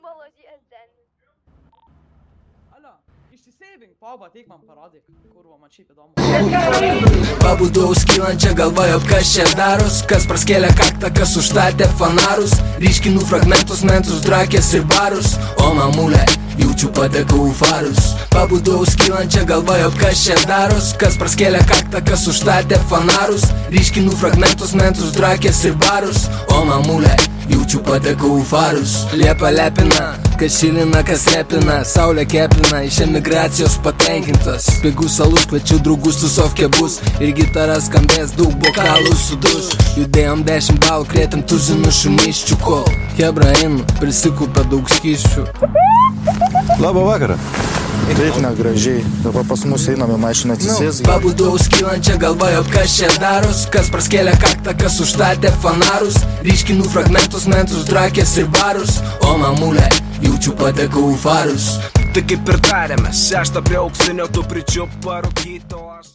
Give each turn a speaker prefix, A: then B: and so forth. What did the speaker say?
A: Молодець, Денис.
B: Alio, išsisavink, Pauba, ateik man parodyk, kurva, man šiaip įdomu.
C: Pabudau skylančią galvą, jog kas čia daros. Kas praskėlė kaktą, kas užstatė fanarus. Ryškinu fragmentus, mentus, drakės ir barus. O mamulė, jaučiu patekau į farus. Pabudau skylančią galvą, jog kas čia daros. Kas praskėlė kaktą, kas užstatė fanarus. Ryškinu fragmentus, mentus, drakės ir barus. O mamulė, jaučiu patekau į farus. Liepa lepina, kas šilina, kas repina. Saulė kepina, iš emigracijos patenkintas. Pigus alus, kviečiu draugus, tusovkė bus. Ir gitara skambės, daug bokalų sudus. Judėjom 10 balų, krėtėm tuzinų šumaiščių kol Hebra in, prisikupė daug skyščių.
D: Labą vakarą. Taip negražiai, dabar pas mus einame mašiną atsisės.
C: Pabudau skylančią galvą, jog kas čia daros. Kas praskėlė kaktą, kas užstatė fanarus. Ryškinu fragmentus, mentus, drakės ir barus. O mamulė, jaučiu patekau į farus.
E: Tai kaip ir tarėme, 6 prie auksinio tu pričiup parūkyto aš.